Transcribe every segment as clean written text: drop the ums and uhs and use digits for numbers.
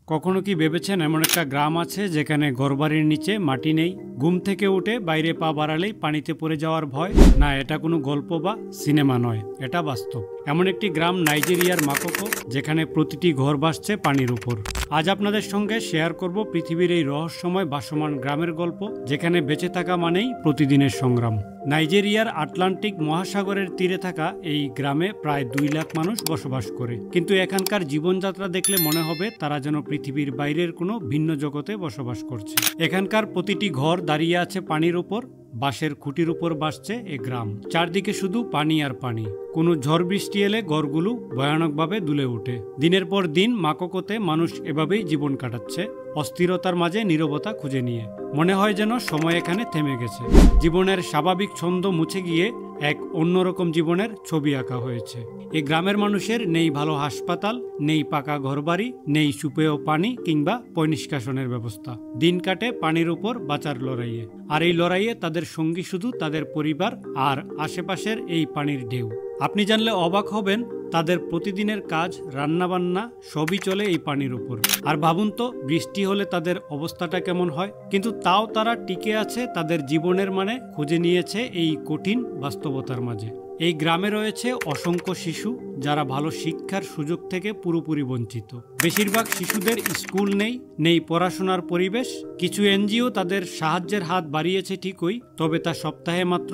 কখনো কি ভেবেছেন এমন একটা গ্রাম আছে যেখানে ঘরবাড়ির নিচে মাটি নেই, ঘুম থেকে উঠে বাইরে পা বাড়ালেই পানিতে পড়ে যাওয়ার ভয়? না, এটা কোনো গল্প বা সিনেমা নয়, এটা বাস্তব। এমন একটি গ্রাম নাইজেরিয়ার মাকোকো, যেখানে প্রতিটি ঘর ভাসছে পানির উপর। আজ আপনাদের সঙ্গে শেয়ার করব পৃথিবীর এই রহস্যময় ভাসমান গ্রামের গল্প, যেখানে বেঁচে থাকা মানেই প্রতিদিনের সংগ্রাম। নাইজেরিয়ার আটলান্টিক মহাসাগরের তীরে থাকা এই গ্রামে প্রায় 2 লাখ মানুষ বসবাস করে, কিন্তু এখানকার জীবনযাত্রা দেখলে মনে হবে তারা যেন পৃথিবীর বাইরের কোনো ভিন্ন জগতে বসবাস করছে। এখানকার প্রতিটি ঘর দাঁড়িয়ে আছে পানির উপর, বাঁশের খুঁটির উপর ভাসছে এ গ্রাম। চারদিকে শুধু পানি আর পানি। কোনো ঝড় বৃষ্টি এলে ঘরগুলো ভয়ানকভাবে দুলে ওঠে। দিনের পর দিন মাকোকোতে মানুষ এভাবেই জীবন কাটাচ্ছে, অস্থিরতার মাঝে নীরবতা খুঁজে নিয়ে। মনে হয় যেন সময় এখানে থেমে গেছে। জীবনের স্বাভাবিক ছন্দ মুছে গিয়ে এক অন্যরকম জীবনের ছবি আঁকা হয়েছে। এই গ্রামের মানুষের নেই ভালো হাসপাতাল, নেই পাকা ঘরবাড়ি, নেই সুপেয় পানি কিংবা পয়ঃনিষ্কাশনের ব্যবস্থা। দিন কাটে পানির উপর বাঁচার লড়াইয়ে, আর এই লড়াইয়ে তাদের সঙ্গী শুধু তাদের পরিবার আর আশেপাশের এই পানির ঢেউ। আপনি জানলে অবাক হবেন, তাদের প্রতিদিনের কাজ, রান্নাবান্না সবই চলে এই পানির উপর। আর ভাবুন তো, বৃষ্টি হলে তাদের অবস্থাটা কেমন হয়। কিন্তু তাও তারা টিকে আছে, তাদের জীবনের মানে খুঁজে নিয়েছে এই কঠিন বাস্তবতার মাঝে। এই গ্রামে রয়েছে অসংখ্য শিশু যারা ভালো শিক্ষার সুযোগ থেকে পুরোপুরি বঞ্চিত। বেশিরভাগ শিশুদের স্কুল নেই, নেই পড়াশোনার পরিবেশ। কিছু এনজিও তাদের সাহায্যের হাত বাড়িয়েছে ঠিকই, তবে তা সপ্তাহে মাত্র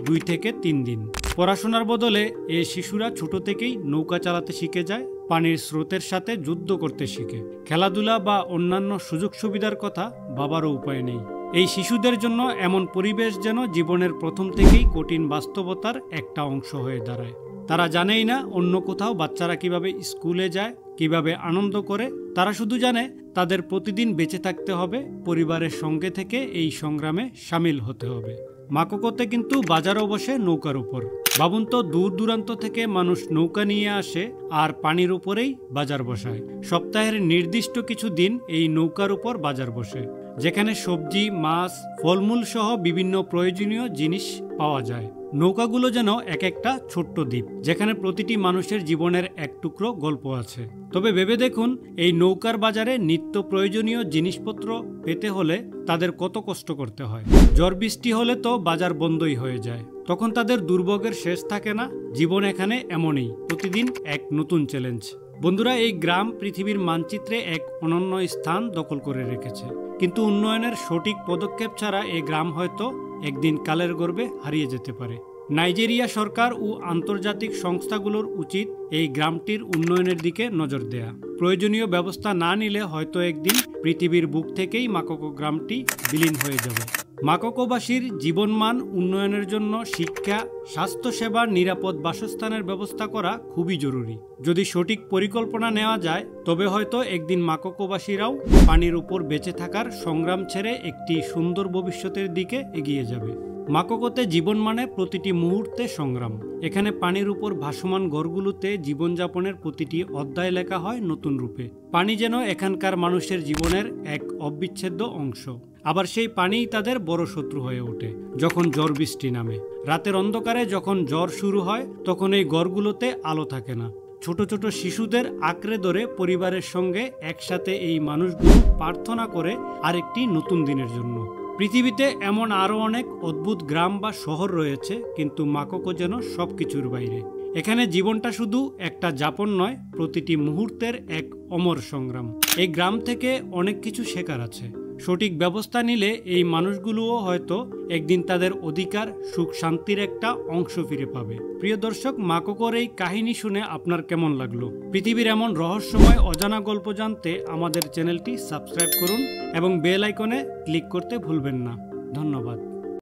2 থেকে 3 দিন। পড়াশোনার বদলে এই শিশুরা ছোট থেকেই নৌকা চালাতে শিখে যায়, পানির স্রোতের সাথে যুদ্ধ করতে শিখে। খেলাধুলা বা অন্যান্য সুযোগ সুবিধার কথা ভাবারও উপায় নেই। এই শিশুদের জন্য এমন পরিবেশ যেন জীবনের প্রথম থেকেই কঠিন বাস্তবতার একটা অংশ হয়ে দাঁড়ায়। তারা জানেই না অন্য কোথাও বাচ্চারা কিভাবে স্কুলে যায়, কিভাবে আনন্দ করে। তারা শুধু জানে তাদের প্রতিদিন বেঁচে থাকতে হবে, পরিবারের সঙ্গে থেকে এই সংগ্রামে সামিল হতে হবে। মাকোকোতে কিন্তু বাজারও বসে নৌকার উপর। ভাবুন তো, দূর দূরান্ত থেকে মানুষ নৌকা নিয়ে আসে আর পানির উপরেই বাজার বসায়। সপ্তাহের নির্দিষ্ট কিছু দিন এই নৌকার উপর বাজার বসে, যেখানে সবজি, মাছ, ফলমূল সহ বিভিন্ন প্রয়োজনীয় জিনিস পাওয়া যায়। নৌকাগুলো যেন এক একটা ছোট্ট দ্বীপ, যেখানে প্রতিটি মানুষের জীবনের এক টুকরো গল্প আছে। তবে ভেবে দেখুন, এই নৌকার বাজারে নিত্য প্রয়োজনীয় জিনিসপত্র পেতে হলে তাদের কত কষ্ট করতে হয়। ঝড় বৃষ্টি হলে তো বাজার বন্ধই হয়ে যায়। তখন তাদের দুর্ভোগের শেষ থাকে না। জীবন এখানে এমনই, প্রতিদিন এক নতুন চ্যালেঞ্জ। বন্ধুরা, এই গ্রাম পৃথিবীর মানচিত্রে এক অনন্য স্থান দখল করে রেখেছে, কিন্তু উন্নয়নের সঠিক পদক্ষেপ ছাড়া এই গ্রাম হয়তো একদিন কালের গর্ভে হারিয়ে যেতে পারে। নাইজেরিয়া সরকার ও আন্তর্জাতিক সংস্থাগুলোর উচিত এই গ্রামটির উন্নয়নের দিকে নজর দেয়া। প্রয়োজনীয় ব্যবস্থা না নিলে হয়তো একদিন পৃথিবীর বুক থেকেই মাকোকো গ্রামটি বিলীন হয়ে যাবে। মাকোকোবাসীর জীবনমান উন্নয়নের জন্য শিক্ষা, স্বাস্থ্যসেবা, নিরাপদ বাসস্থানের ব্যবস্থা করা খুবই জরুরি। যদি সঠিক পরিকল্পনা নেওয়া যায়, তবে হয়তো একদিন মাকোকোবাসীরাও পানির উপর বেঁচে থাকার সংগ্রাম ছেড়ে একটি সুন্দর ভবিষ্যতের দিকে এগিয়ে যাবে। মাকোকোতে জীবন মানে প্রতিটি মুহূর্তে সংগ্রাম। এখানে পানির উপর ভাসমান ঘরগুলোতে জীবনযাপনের প্রতিটি অধ্যায় লেখা হয় নতুন রূপে। পানি যেন এখানকার মানুষের জীবনের এক অবিচ্ছেদ্য অংশ। আবার সেই পানিই তাদের বড় শত্রু হয়ে ওঠে যখন ঝড় বৃষ্টি নামে। রাতের অন্ধকারে যখন ঝড় শুরু হয়, তখন এই ঘরগুলোতে আলো থাকে না। ছোট ছোট শিশুদের আঁকড়ে ধরে পরিবারের সঙ্গে একসাথে এই মানুষগুলো প্রার্থনা করে আরেকটি নতুন দিনের জন্য। পৃথিবীতে এমন আরও অনেক অদ্ভুত গ্রাম বা শহর রয়েছে, কিন্তু মাকোকো যেন সবকিছুর বাইরে। এখানে জীবনটা শুধু একটা যাপন নয়, প্রতিটি মুহূর্তের এক অমর সংগ্রাম। এই গ্রাম থেকে অনেক কিছু শেখার আছে। সঠিক ব্যবস্থা নিলে এই মানুষগুলোও হয়তো একদিন তাদের অধিকার, সুখ, শান্তির একটা অংশ ফিরে পাবে। প্রিয় দর্শক, মাকোকোর এই কাহিনী শুনে আপনার কেমন লাগলো? পৃথিবীর এমন রহস্যময় অজানা গল্প জানতে আমাদের চ্যানেলটি সাবস্ক্রাইব করুন এবং বেল আইকনে ক্লিক করতে ভুলবেন না। ধন্যবাদ।